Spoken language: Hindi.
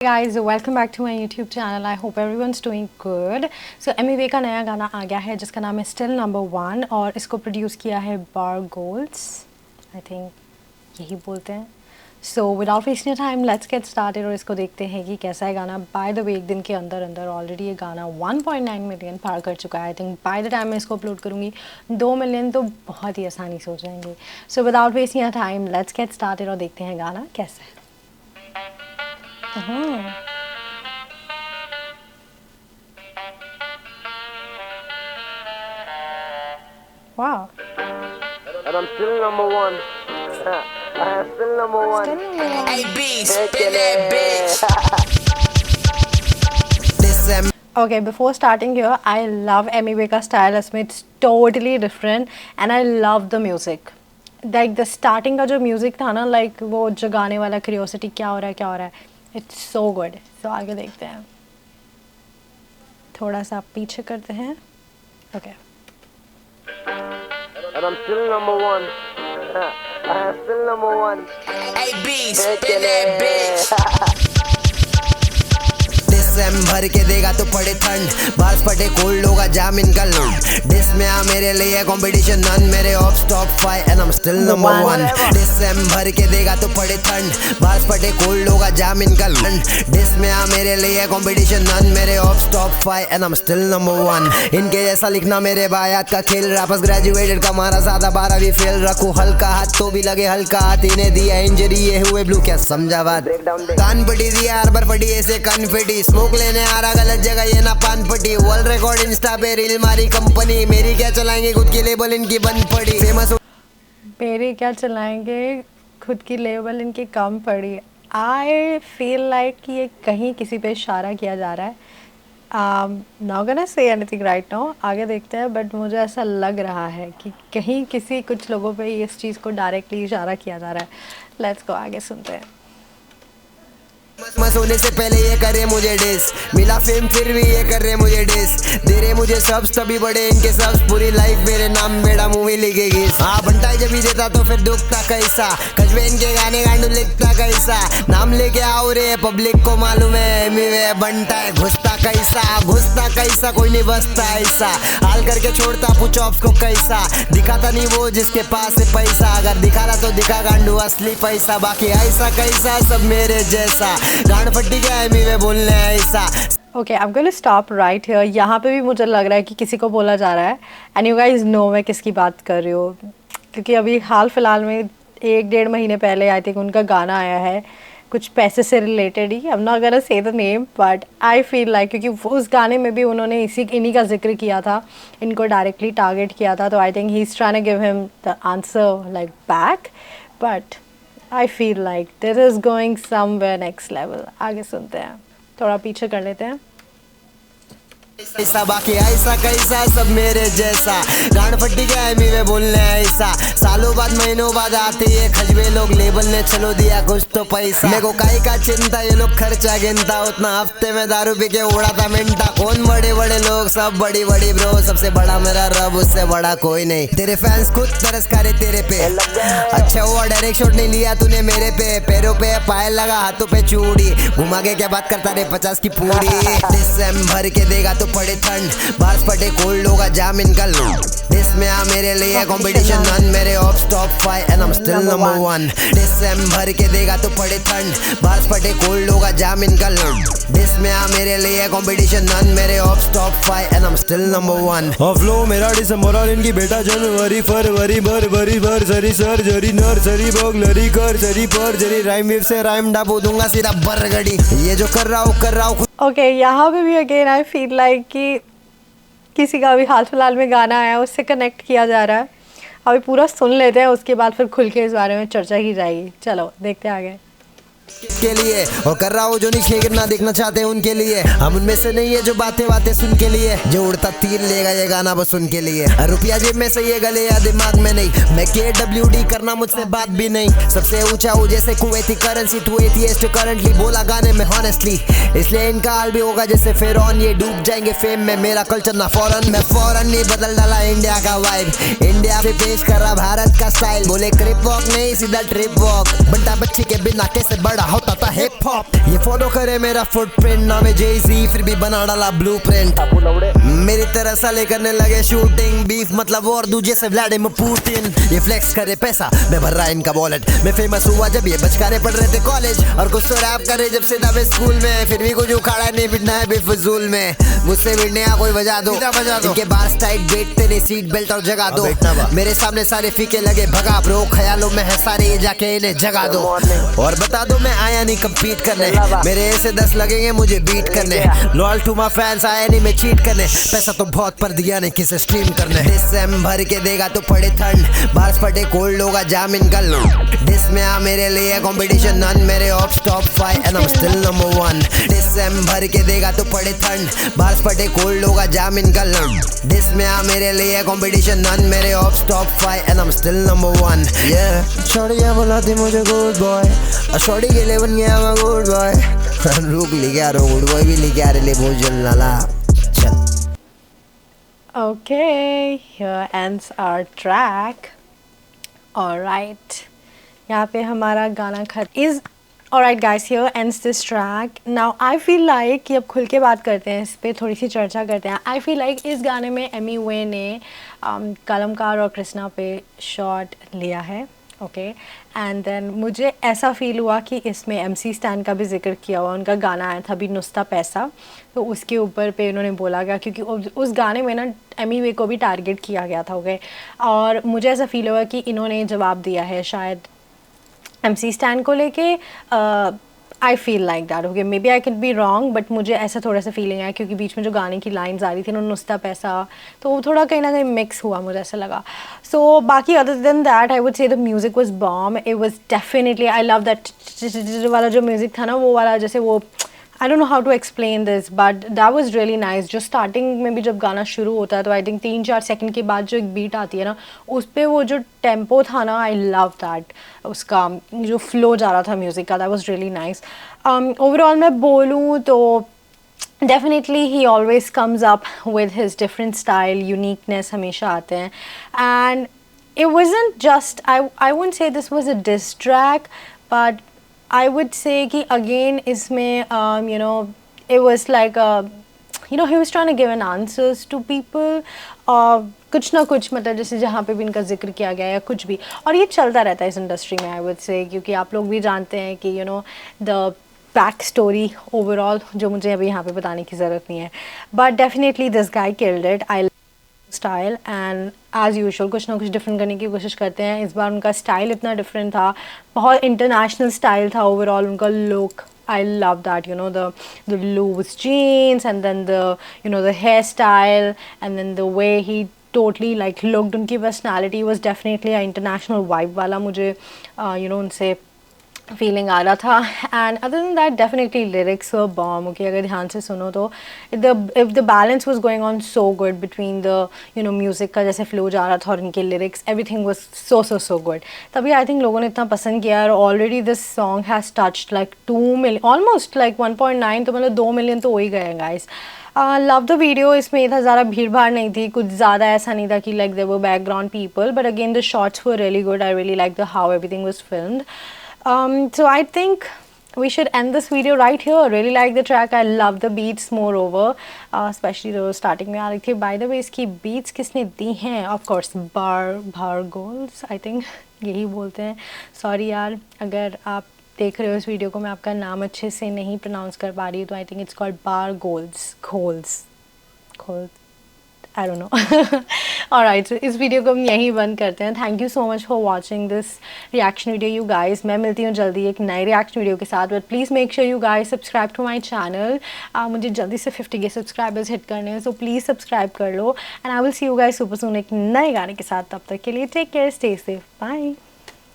Guys, welcome back to my YouTube channel. I hope everyone's doing good. So Emiway का नया गाना आ गया है जिसका नाम है स्टिल नंबर 1 और इसको प्रोड्यूस किया है बार गोल्ड्स, आई थिंक यही बोलते हैं. So without wasting time let's get started और इसको देखते हैं कि कैसा है गाना. बाय द वे एक दिन के अंदर अंदर ऑलरेडी ये गाना 1.9 मिलियन पार कर चुका है. I think by the time मैं इसको अपलोड करूँगी 2 मिलियन तो बहुत ही आसानी से हो जाएंगे. So without wasting time let's get started और देखते हैं गाना कैसा है. Wow. And I'm still number one. I am still number one. Hey, B, spin that bitch. Okay, before starting here, I love Emiwe ka style. It's totally different, and I love the music. Like the starting का जो music था ना, like वो जगाने वाला curiosity क्या हो रहा है. It's so good. So आगे देखते हैं. थोड़ा सा पीछे करते हैं. Okay. And I'm still number one. I am still number one. Hey, B, spin that bitch. भर के देगा तो पड़े ठंड, बार्स पटे कोल्ड होगा जाम इनका लूट. डिस में आ मेरे लिए कंपटीशन नन, मेरे opps top 5 and I am still number 1. Diss भर के देगा तो पड़े ठंड, बार्स पटे कोल्ड होगा जाम इनका लूट. डिस में आ मेरे लिए कंपटीशन नन, मेरे opps top 5 and I am still number 1. इनके जैसा लिखना मेरे बायात का खेल. रैपर्स ग्रेजुएटेड का मारा ज्यादा 12वीं फेल. रखू हल्का हाथ तो भी लगे हल्का हाथ. इन्हें दिया इंजरी ये हुए ब्लू, क्या समझा बात. कान पटी दिया हार्बर पटी ऐसे कन्फेटी. स्मोक लेने आ रहा गलत जगह ये ना पान पटी. वर्ल्ड रिकॉर्ड इंस्टा पे रील मारी कंपनी. मेरी क्या चलाएंगे खुद की लेबल इनकी बंद पड़ी. फेमस मेरी क्या चलाएंगे खुद की लेबल इनकी कम पड़ी. आई फील लाइक कि ये कहीं किसी पे इशारा किया जा रहा है. Not gonna say anything right now, आगे देखते हैं. बट मुझे ऐसा लग रहा है कि कहीं किसी कुछ लोगों पे इस चीज़ को डायरेक्टली इशारा किया जा रहा है. लेट्स गो, आगे सुनते हैं. होने से पहले ये करे मुझे डिस, मिला फेम फिर भी ये कर रहे मुझे डिस. दे रहे मुझे सब्स तभी बड़े इनके सब्स. पूरी लाइफ मेरे नाम बेड़ा मूवी लिखेगी. हाँ बनता जब भी देता तो फिर दुखता कैसा. कजवे इनके गाने गांडू लिखता कैसा. नाम लेके आओ रे पब्लिक को मालूम है एमिवे बनता है. घुसता कैसा कोई नहीं बसता ऐसा. हाल करके छोड़ता पूछ ऑप्स को कैसा. दिखाता नहीं वो जिसके पास है पैसा. अगर दिखा रहा तो दिखा गांडू असली पैसा. बाकी ऐसा कैसा सब मेरे जैसा. गांड फटी गया एमिवे बोलने ऐसा. Okay, I am going to stop right here. यहाँ पे भी मुझे लग रहा है कि किसी को बोला जा रहा है. एंड यू गाइस नो मैं किसकी बात कर रही हूँ, क्योंकि अभी हाल फिलहाल में 1-1.5 महीने पहले आई थिंक उनका गाना आया है कुछ पैसे से related he. I am not gonna say the name but I feel like, क्योंकि उस गाने में भी उन्होंने इन्हीं का जिक्र किया था, इनको डायरेक्टली टारगेट किया था. तो I think he is trying to give him the answer like back. But I feel like this is going somewhere next level. आगे सुनते हैं, थोड़ा पीछे कर लेते हैं. ऐसा बाकी ऐसा कैसा सब मेरे जैसा. गांड फटी गया एमिवे बोलने ऐसा. सालों बाद महीनों बाद आते ये खजवे लोग. लेबल ने चलो दिया कुछ तो पैसा. मेरे को काई का चिंता ये लोग खर्चा गिनता. उतना हफ्ते में दारू पी के उड़ा था मिंटा. कौन बड़े बड़े लोग सब बड़ी बड़ी ब्रो. सबसे बड़ा मेरा रब उससे बड़ा कोई नहीं. तेरे फैंस खुद तरस करे तेरे पे. अच्छा हुआ डायरेक्ट शॉट नहीं लिया तूने मेरे पे. पैरों पे पायल लगा हाथों पे चूड़ी. घुमा के क्या बात करता रे 50 की पूरी. भर के देगा तो पड़े ठंड, बार्स पटे कोल्ड होगा जाम इनका लूट. डिस में आ मेरे लिए कंपटीशन नन, मेरे opps top 5 and I am still number 1. Diss भर के देगा तो पड़े ठंड, बार्स पटे कोल्ड होगा जाम इनका लूट. डिस में आ मेरे लिए कंपटीशन नन, मेरे opps top 5 and I am still number 1. Flow मेरा दिसंबर और इनकी बेटा जनवरी फरवरी भरवरी भरसरी सर्जरी नर्सरी बगलरी करसरी परजरी. राइम वेव से राइम डाबू दूंगा सीधा बरगड़ी. ये जो कर रहा हूँ ओके, यहाँ पे भी अगेन आई फील लाइक कि किसी का अभी हाल फिलहाल में गाना आया है उससे कनेक्ट किया जा रहा है. अभी पूरा सुन लेते हैं, उसके बाद फिर खुल के इस बारे में चर्चा की जाएगी. चलो देखते हैं आगे. के लिए और कर रहा हूँ जो नहीं खेलना देखना चाहते हैं उनके लिए. हम उनमें से नहीं है जो बातें सुन के लिए. जो उड़ता तीर लेगा ये गाना बस उनके लिए. रुपया जेब में से ये गले या दिमाग में नहीं. मैं KWD करना मुझसे बात भी नहीं. सबसे ऊंचा हूँ जैसे Kuwaiti currency. To atheist currently बोला गाने में हॉनेस्टली. इसलिए इनका हाल भी होगा जैसे फिरौन. ये डूब जाएंगे फेम में. मेरा कल्चर ना फॉरन. मैं फॉरन नहीं बदल डाला इंडिया का वाइब. इंडिया से पेश कर रहा भारत का स्टाइल. बोले क्रिप वॉक नहीं सीधा ट्रिप वॉक. बंटा बच्ची के बिना कैसे बड़ा बड़ा होता था हिप हॉप। ये फॉलो करे मेरा फुटप्रिंट, नाम है Jay-Z, फिर भी बना डाला ब्लूप्रिंट। मेरी तरह साले करने लगे शूटिंग, बीफ मतलब और दूजे से व्लादिमीर पुतिन। ये फ्लेक्स करे पैसा, मैं भर रहा इनका वॉलेट। मैं फेमस हुआ जब ये बचकाने पढ़ रहे थे कॉलेज, और कुछ तो रैप करे जब से था स्कूल में। फिर भी कुछ उखाड़ा नहीं, बिटना है बेफजूल में। मुझसे बिटने या कोई बजा दो, इनके बार्स टाइट बैठते नहीं, सीट बेल्ट और जगा दो। मेरे सामने सारे फीके लगे भगा ब्रो, ख्यालों में है सारे, ये जाके इन्हें जगा दो। और बता दो मैं आया नहीं कम्पीट करने, मेरे ऐसे 10 लगेंगे मुझे बीट करने। लॉयल टू माय फैंस, आया नहीं मैं चीट करने, पैसा तो बहुत पर दिया नहीं किसे स्ट्रीम करने। दिसंबर के देगा तो पड़े ठंड, बार्स पटे कोल्ड होगा जाम इनका। डिस में आ मेरे लिए कंपटीशन नन, मेरे opps top 5 and I am still number 1। दिसंबर के देगा तो पड़े ठंड, बार्स पटे कोल्ड होगा जाम इनका। डिस में आ मेरे लिए कंपटीशन नन, मेरे opps top 5 and I am still number 1। छोड़िया बुलाती मुझे गुड बॉय, छोड़ी के लिए बन गया मैं गुड बॉय। रुक लिखा रो गुड बॉय भी लिखा रे ले भोजन लाला। चल Okay, here ends our track. Alright, यहाँ पे हमारा गाना खत्म is alright guys, here ends this track. Now I feel like कि अब खुल के बात करते हैं, इस पे थोड़ी सी चर्चा करते हैं। I feel like इस गाने में एमी वे ने कलमकार और कृष्णा पे शॉट लिया है, ओके। एंड देन मुझे ऐसा फील हुआ कि इसमें MC स्टैन का भी जिक्र किया हुआ, उनका गाना आया था अभी नुस्ता पैसा, तो उसके ऊपर पे उन्होंने बोला गया, क्योंकि उस गाने में ना एमी वे को भी टारगेट किया गया था, ओके। और मुझे ऐसा फील हुआ कि इन्होंने जवाब दिया है शायद MC स्टैन को लेके। I feel like that, okay, maybe I can be wrong, but मुझे ऐसा थोड़ा सा फीलिंग है, क्योंकि बीच में जो गाने की लाइन्स आ रही थी ना, नुस्ता पैसा, तो वो थोड़ा कहीं ना कहीं मिक्स हुआ, मुझे ऐसा लगा। सो बाकी other than that I would say the music was bomb, it was definitely, I love that वाला जो म्यूज़िक था ना, वो वाला जैसे वो, I don't know how to explain this, but that was really nice. जो स्टार्टिंग में भी जब गाना शुरू होता है तो आई थिंक 3-4 सेकंड के बाद जो एक बीट आती है ना, उस पर वो जो टेम्पो था ना, आई लव दैट, उसका जो फ्लो जा रहा था म्यूज़िक का, that was really nice. Overall मैं बोलूँ तो definitely he always comes up with his different style, uniqueness हमेशा आते हैं। And it wasn't just, I wouldn't say this was a diss track, but I would say कि again इसमें you know, it was like you know, he was trying to give an answers to people, कुछ ना कुछ, मतलब जैसे जहाँ पे भी इनका जिक्र किया गया या कुछ भी, और ये चलता रहता है इस इंडस्ट्री में, आई वुड से, क्योंकि आप लोग भी जानते हैं कि you know the back story overall, जो मुझे अभी यहाँ पे बताने की ज़रूरत नहीं है, but definitely this guy killed it. I style and as usual कुछ ना कुछ डिफरेंट करने की कोशिश करते हैं। इस बार उनका स्टाइल इतना डिफरेंट था, बहुत इंटरनेशनल स्टाइल था ओवरऑल उनका look. I love that, you know, the loose jeans and then the, you know, the hairstyle and then the way he totally like looked. उनकी personality was definitely a international vibe वाला मुझे you know उनसे फीलिंग आ रहा था। And other than that definitely lyrics were bomb, okay, अगर ध्यान से सुनो तो if the balance was going on so good between the you know music का जैसे फ्लो जा रहा था और इनके lyrics, everything was so good, तभी आई थिंक लोगों ने इतना पसंद किया। और already this song has touched like 2 million, almost like 1.9, तो मतलब 2 मिलियन तो हो ही गए गाइस। लव द वीडियो, इसमें इतना ज़्यादा भीड़ भाड़ नहीं थी, कुछ ज़्यादा ऐसा नहीं था कि like there were background people, but again the shots were really good. I really like the how everything was filmed. So I think we should end this video right here. Really like the track. I love the beats moreover, especially जो starting में आ रही थी. By the way, इसकी beats किसने दी हैं? Of course, Bargols, I think यही बोलते हैं। Sorry यार, अगर आप देख रहे हो इस वीडियो को, मैं आपका नाम अच्छे से नहीं प्रोनाउंस कर पा रही हूँ, तो I think it's called Bargols, I don't know. Alright, so इस वीडियो को हम यहीं बंद करते हैं। Thank you so much for watching this reaction video you guys. मैं मिलती हूँ जल्दी एक नए रिएक्शन वीडियो के साथ, but please make sure you guys subscribe to my channel. मुझे जल्दी से 50 के सब्सक्राइबर्स हिट करने हैं, सो प्लीज़ सब्सक्राइब कर लो। And I will see you guys super soon एक नए गाने के साथ। तब तक के लिए take care, stay safe, bye.